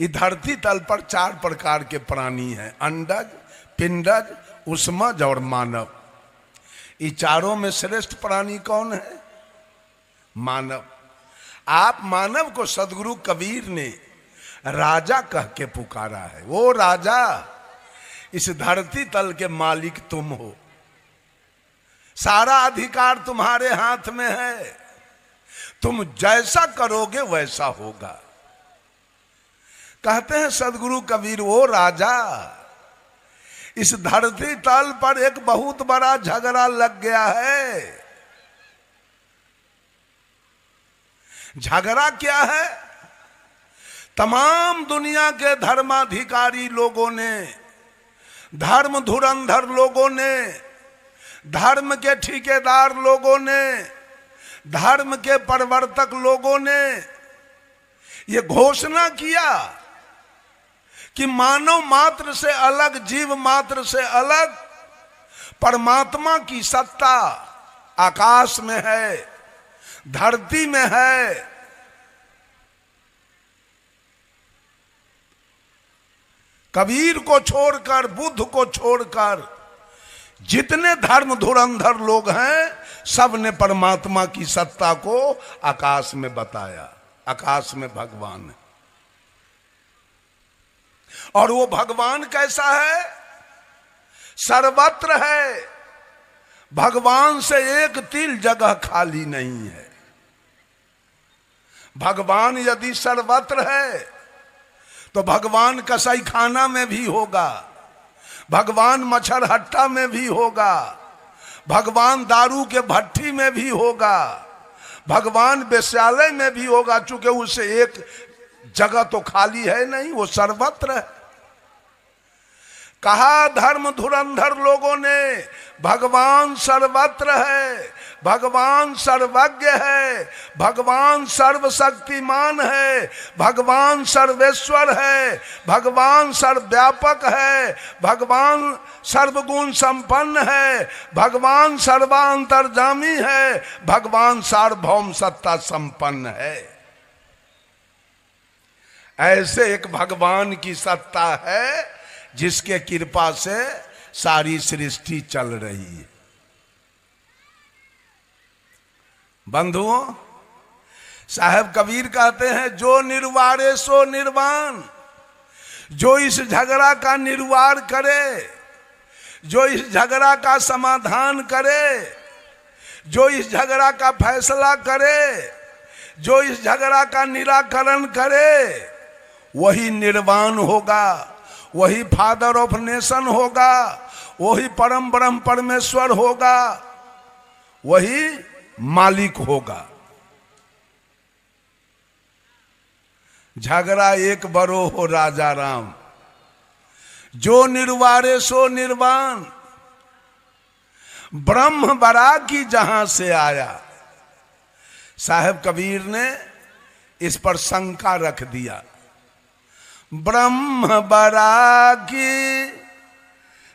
इस धरती तल पर 4 प्रकार के प्राणी हैं, अंडज, पिंडज, उष्मज और मानव। ये चारों में श्रेष्ठ प्राणी कौन है? मानव। आप मानव को सदगुरु कबीर ने राजा कह के पुकारा है। वो राजा, इस धरती तल के मालिक तुम हो, सारा अधिकार तुम्हारे हाथ में है, तुम जैसा करोगे वैसा होगा। कहते हैं सदगुरु कबीर, वो राजा, इस धरती तल पर एक बहुत बड़ा झगड़ा लग गया है। झगड़ा क्या है? तमाम दुनिया के धर्माधिकारी लोगों ने, धर्म धुरंधर लोगों ने, धर्म के ठेकेदार लोगों ने, धर्म के प्रवर्तक लोगों ने ये घोषणा किया कि मानव मात्र से अलग, जीव मात्र से अलग परमात्मा की सत्ता आकाश में है, धरती में है। कबीर को छोड़कर, बुद्ध को छोड़कर जितने धर्म धुरंधर लोग हैं, सब ने परमात्मा की सत्ता को आकाश में बताया। आकाश में भगवान है, और वो भगवान कैसा है? सर्वत्र है। भगवान से एक तिल जगह खाली नहीं है। भगवान यदि सर्वत्र है तो भगवान कसाई खाना में भी होगा, भगवान मच्छर हट्टा में भी होगा, भगवान दारू के भट्टी में भी होगा, भगवान वेश्यालय में भी होगा। चूंकि उसे एक जगह तो खाली है नहीं, वो सर्वत्र है। कहा धर्म धुरंधर लोगों ने, भगवान सर्वत्र है, भगवान सर्वज्ञ है, भगवान सर्वशक्तिमान है, भगवान सर्वेश्वर है, भगवान सर्वव्यापक है, भगवान सर्वगुण संपन्न है, भगवान सर्वांतर्यामी है, भगवान सार्वभौम सत्ता संपन्न है। ऐसे एक भगवान की सत्ता है जिसके कृपा से सारी सृष्टि चल रही है। बंधुओं, साहब कबीर कहते हैं, जो निर्वारे सो निर्वाण। जो इस झगड़ा का निर्वार करे, जो इस झगड़ा का समाधान करे, जो इस झगड़ा का फैसला करे, जो इस झगड़ा का निराकरण करे, वही निर्वाण होगा, वही फादर ऑफ नेशन होगा, वही परम ब्रह्म परमेश्वर होगा, वही मालिक होगा। झगड़ा एक बरो हो राजा राम, जो निर्वारे सो निर्वाण। ब्रह्म बरा की जहां से आया। साहब कबीर ने इस पर शंका रख दिया। ब्रह्म बरा की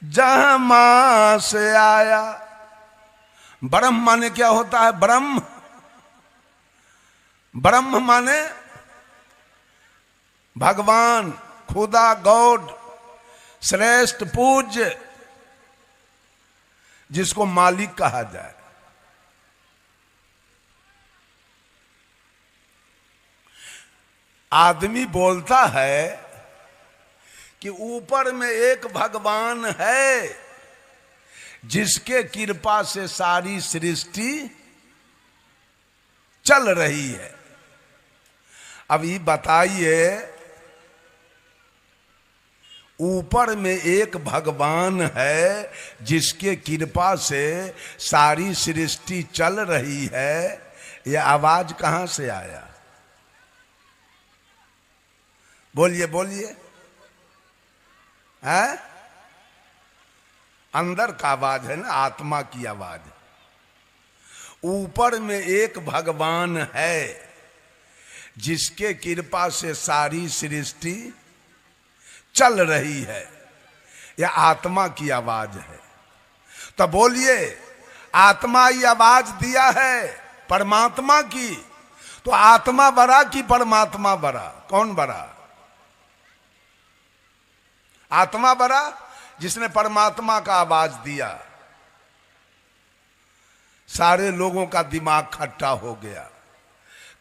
जहां मां से आया। ब्रह्म माने क्या होता है? ब्रह्म, ब्रह्म माने भगवान, खुदा, गॉड, श्रेष्ठ, पूज्य, जिसको मालिक कहा जाए। आदमी बोलता है कि ऊपर में एक भगवान है जिसके कृपा से सारी सृष्टि चल रही है। अब ये बताइए, ऊपर में एक भगवान है जिसके कृपा से सारी सृष्टि चल रही है, यह आवाज कहां से आया? बोलिए बोलिए। है अंदर का आवाज है ना, आत्मा की आवाज। ऊपर में एक भगवान है जिसके कृपा से सारी सृष्टि चल रही है, यह आत्मा की आवाज है। तो बोलिए, आत्मा ये आवाज दिया है परमात्मा की, तो आत्मा बड़ा कि परमात्मा बड़ा? कौन बड़ा? आत्मा बड़ा जिसने परमात्मा का आवाज दिया, सारे लोगों का दिमाग खट्टा हो गया।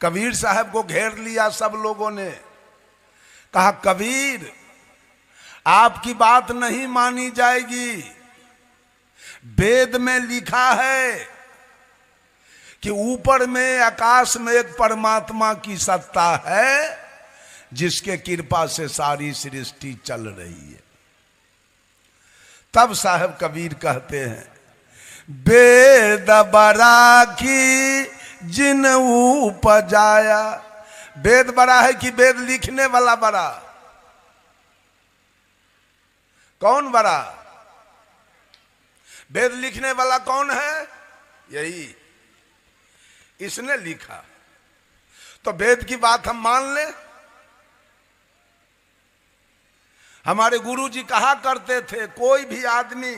कबीर साहब को घेर लिया सब लोगों ने, कहा कबीर आपकी बात नहीं मानी जाएगी। वेद में लिखा है कि ऊपर में आकाश में एक परमात्मा की सत्ता है जिसके कृपा से सारी सृष्टि चल रही है। तब साहब कबीर कहते हैं, वेद बड़ा की जिन उपजाया। वेद बड़ा है कि वेद लिखने वाला बड़ा? कौन बड़ा? वेद लिखने वाला कौन है? यही, इसने लिखा। तो वेद की बात हम मान लें। हमारे गुरुजी कहा करते थे, कोई भी आदमी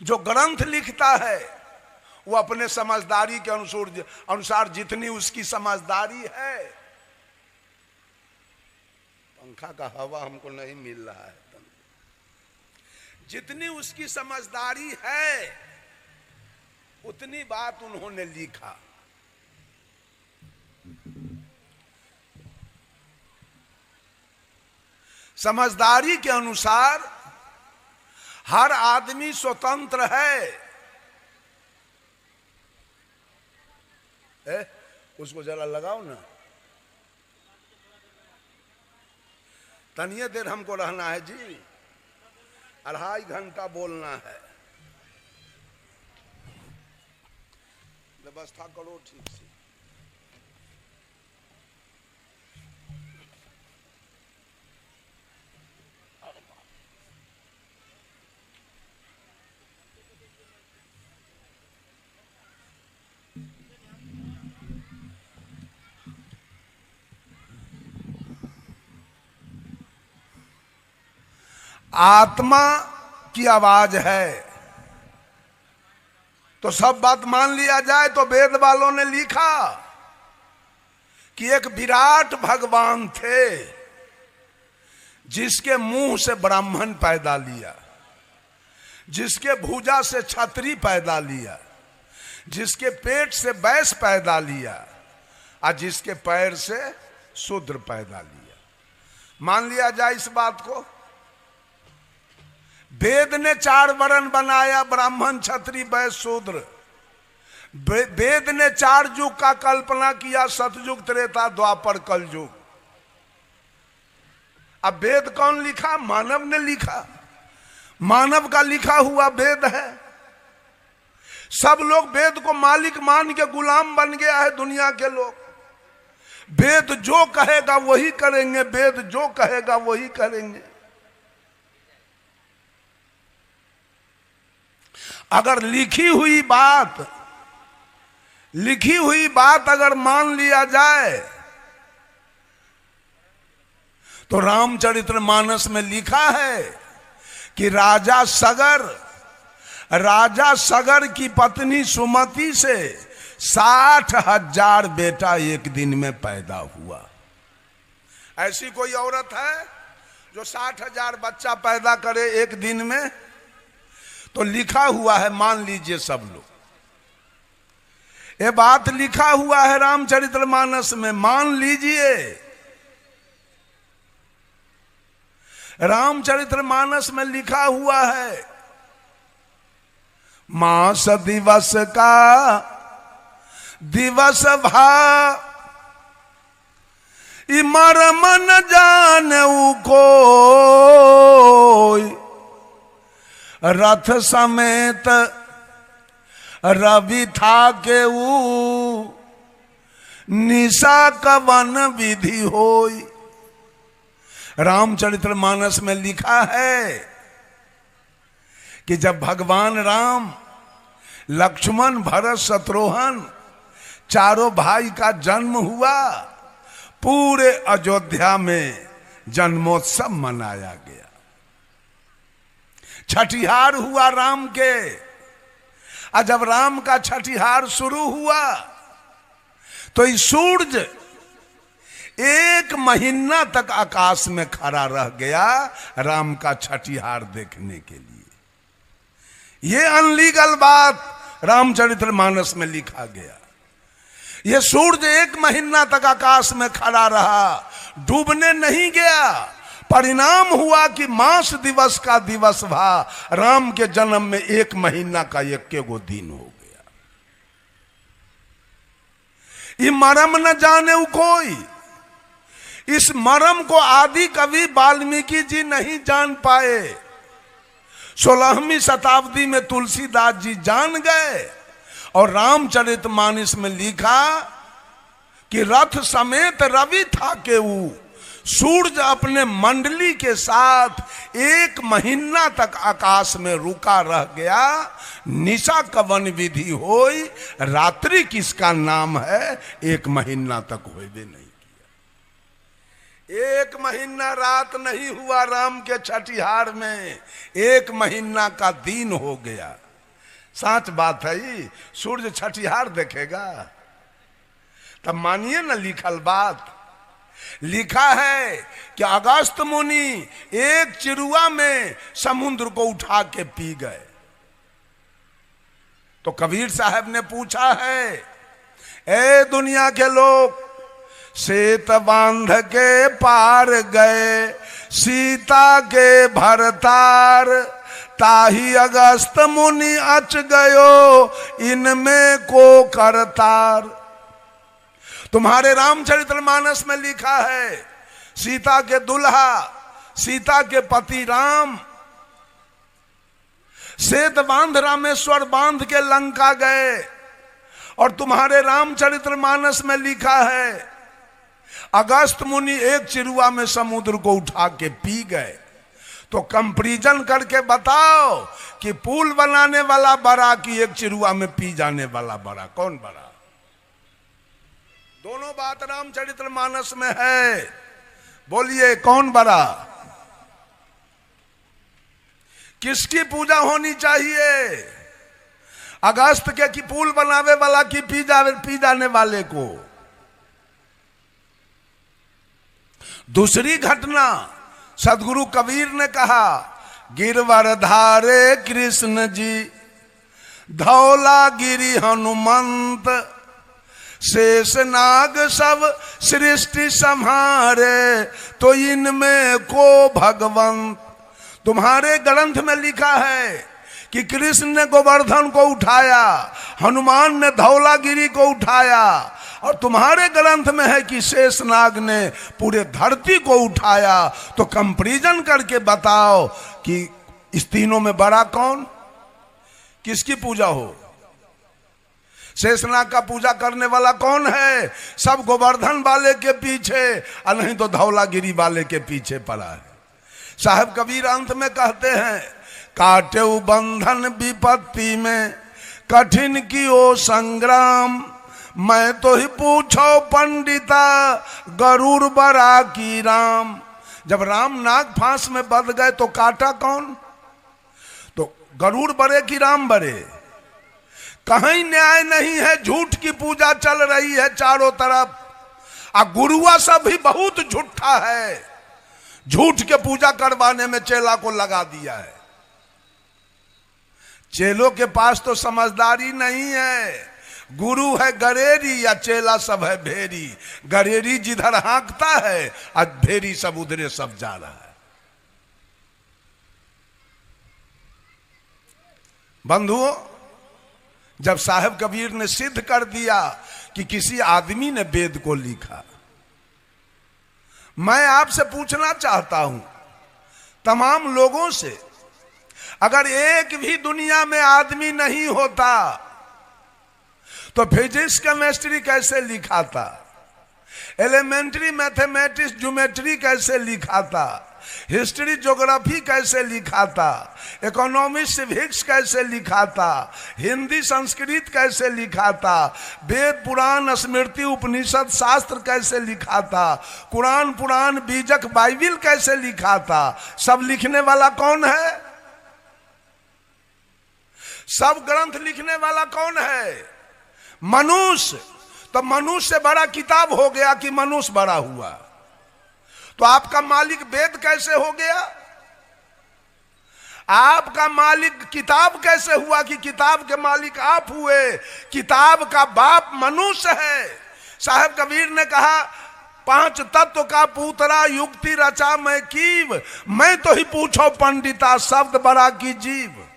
जो ग्रंथ लिखता है वो अपने समझदारी के अनुसार जितनी उसकी समझदारी है, पंखा का हवा हमको नहीं मिल रहा है, जितनी उसकी समझदारी है उतनी बात उन्होंने लिखा। समझदारी के अनुसार हर आदमी स्वतंत्र है। उसको जरा लगाओ ना, तनिए देर हमको रहना है जी, 2.5 घंटा बोलना है। व्यवस्था करो ठीक से। आत्मा की आवाज है तो सब बात मान लिया जाए। तो वेद वालों ने लिखा कि एक विराट भगवान थे जिसके मुंह से ब्राह्मण पैदा लिया, जिसके भुजा से क्षत्रिय पैदा लिया, जिसके पेट से वैश्य पैदा लिया और जिसके पैर से शूद्र पैदा लिया। मान लिया जाए इस बात को। वेद ने 4 वर्ण बनाया, ब्राह्मण क्षत्रिय वैश्य शूद्र। वेद ने 4 युग का कल्पना किया, सतयुग त्रेता द्वापर कलयुग। अब वेद कौन लिखा? मानव ने लिखा। मानव का लिखा हुआ वेद है। सब लोग वेद को मालिक मान के गुलाम बन गया है दुनिया के लोग। वेद जो कहेगा वही करेंगे, वेद जो कहेगा वही करेंगे। अगर लिखी हुई बात अगर मान लिया जाए तो रामचरितमानस में लिखा है कि राजा सगर की पत्नी सुमति से 60,000 बेटा एक दिन में पैदा हुआ। ऐसी कोई औरत है जो 60,000 बच्चा पैदा करे एक दिन में? तो लिखा हुआ है, मान लीजिए सब लोग, ये बात लिखा हुआ है रामचरितमानस में, मान लीजिए। रामचरितमानस में लिखा हुआ है, मास दिवस का दिवस भा मर्म न जाने कोई, रथ समेत रवि था के निशा कवन विधि होई। रामचरितमानस में लिखा है कि जब भगवान राम, लक्ष्मण, भरत, शत्रुघ्न चारों भाई का जन्म हुआ, पूरे अयोध्या में जन्मोत्सव मनाया गया। छठिहार हुआ राम के, और जब राम का छठिहार शुरू हुआ तो इस सूरज 1 महीना तक आकाश में खड़ा रह गया राम का छठिहार देखने के लिए। ये अनलीगल बात रामचरितमानस में लिखा गया। ये सूर्य 1 महीना तक आकाश में खड़ा रहा, डूबने नहीं गया। परिणाम हुआ कि मास दिवस का दिवस भा राम के जन्म में 1 महीना का 1 दिन हो गया। ये मरम न जाने कोई। इस मरम को आदि कवि वाल्मीकि जी नहीं जान पाए। 16वीं शताब्दी में तुलसीदास जी जान गए और रामचरितमानस में लिखा कि रथ समेत रवि था केऊ, सूरज अपने मंडली के साथ 1 महीना तक आकाश में रुका रह गया। निशा कवन विधि होई, रात्रि किसका नाम है, 1 महीना तक होइबे नहीं किया। 1 महीना रात नहीं हुआ राम के छठिहार में, 1 महीना का दिन हो गया। सच बात है। ही सूर्य छठिहार देखेगा तब मानिए ना लिखल बात। लिखा है कि अगस्त मुनि एक चिरुआ में समुद्र को उठा के पी गए। तो कबीर साहब ने पूछा है, ए दुनिया के लोग, सेत बांध के पार गए सीता के भरतार, ताही अगस्त मुनि अच गयो इनमें को करतार। तुम्हारे रामचरितमानस में लिखा है सीता के दुल्हा, सीता के पति राम सेत बांध रामेश्वर बांध के लंका गए। और तुम्हारे रामचरितमानस में लिखा है अगस्त मुनि एक चिरुआ में समुद्र को उठा के पी गए। तो कंपैरिजन करके बताओ कि पुल बनाने वाला बड़ा कि एक चिरुआ में पी जाने वाला बड़ा, कौन बड़ा? दोनों बात रामचरितमानस में है। बोलिए कौन बड़ा? किसकी पूजा होनी चाहिए? अगस्त के कि पुल बनावे वाला की पी जाने वाले को? दूसरी घटना सदगुरु कबीर ने कहा, गिरवर धारे कृष्ण जी धौला गिरी हनुमंत, शेष नाग सब सृष्टि संहारे तो इनमें को भगवंत। तुम्हारे ग्रंथ में लिखा है कि कृष्ण ने गोवर्धन को उठाया, हनुमान ने धौलागिरी को उठाया, और तुम्हारे ग्रंथ में है कि शेषनाग ने पूरे धरती को उठाया। तो कंपैरिजन करके बताओ कि इस तीनों में बड़ा कौन? किसकी पूजा हो? शेषनाग का पूजा करने वाला कौन है? सब गोवर्धन वाले के पीछे, और नहीं तो धौलागिरी वाले के पीछे पड़ा है। साहब कबीर अंत में कहते हैं, काटे बंधन विपत्ति में कठिन की ओ संग्राम, मैं तो ही पूछो पंडिता गरुड़ बरा की राम। जब राम नाग फांस में बंध गए तो काटा कौन? तो गरुड़ बरे की राम बरे? कहीं न्याय नहीं है, झूठ की पूजा चल रही है चारों तरफ। आ गुरुआ सब भी बहुत झूठा है, झूठ के पूजा करवाने में चेला को लगा दिया है। चेलों के पास तो समझदारी नहीं है। गुरु है गरेरी या चेला सब है भेरी। गरेरी जिधर हाँकता है आज भेरी सब उधरे सब जा रहा है। बंधुओं, जब साहब कबीर ने सिद्ध कर दिया कि किसी आदमी ने वेद को लिखा, मैं आपसे पूछना चाहता हूं तमाम लोगों से, अगर एक भी दुनिया में आदमी नहीं होता तो फिजिक्स केमिस्ट्री कैसे लिखा था? एलिमेंट्री मैथमेटिक्स ज्योमेट्री कैसे लिखा था? हिस्ट्री ज्योग्राफी कैसे लिखा था? इकोनॉमिक्स सिविक्स कैसे लिखा था? हिंदी संस्कृत कैसे लिखा था? वेद पुराण स्मृति उपनिषद शास्त्र कैसे लिखा था? कुरान पुराण बीजक बाइबिल कैसे लिखा था? सब लिखने वाला कौन है? सब ग्रंथ लिखने वाला कौन है? मनुष्य। तो मनुष्य से बड़ा किताब हो गया कि मनुष्य बड़ा हुआ? तो आपका मालिक वेद कैसे हो गया? आपका मालिक किताब कैसे हुआ कि किताब के मालिक आप हुए? किताब का बाप मनुष्य है। साहब कबीर ने कहा, 5 तत्व का पूतरा युक्ति रचा मैं कीव, मैं तो ही पूछो पंडिता शब्द बड़ा की जीव।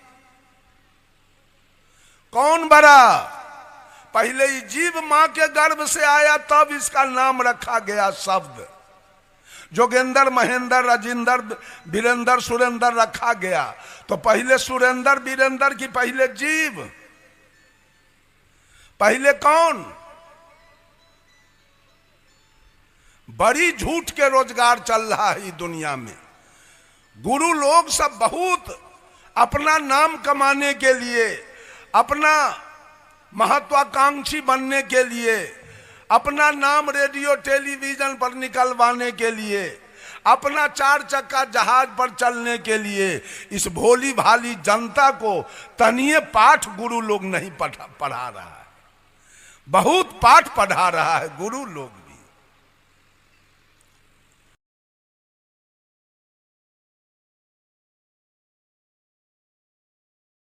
कौन बड़ा? पहले ही जीव मां के गर्भ से आया, तब इसका नाम रखा गया शब्द। जोगेंद्र, महेंद्र, राजेंद्र, वीरेंद्र, सुरेंद्र रखा गया। तो पहले सुरेंद्र वीरेंद्र की पहले जीव, पहले कौन? बड़ी झूठ के रोजगार चल रहा है दुनिया में। गुरु लोग सब बहुत अपना नाम कमाने के लिए, अपना महत्वाकांक्षी बनने के लिए, अपना नाम रेडियो टेलीविजन पर निकलवाने के लिए, अपना 4 चक्का जहाज पर चलने के लिए इस भोली भाली जनता को तनिए पाठ गुरु लोग नहीं पढ़ा रहा है। बहुत पाठ पढ़ा रहा है गुरु लोग।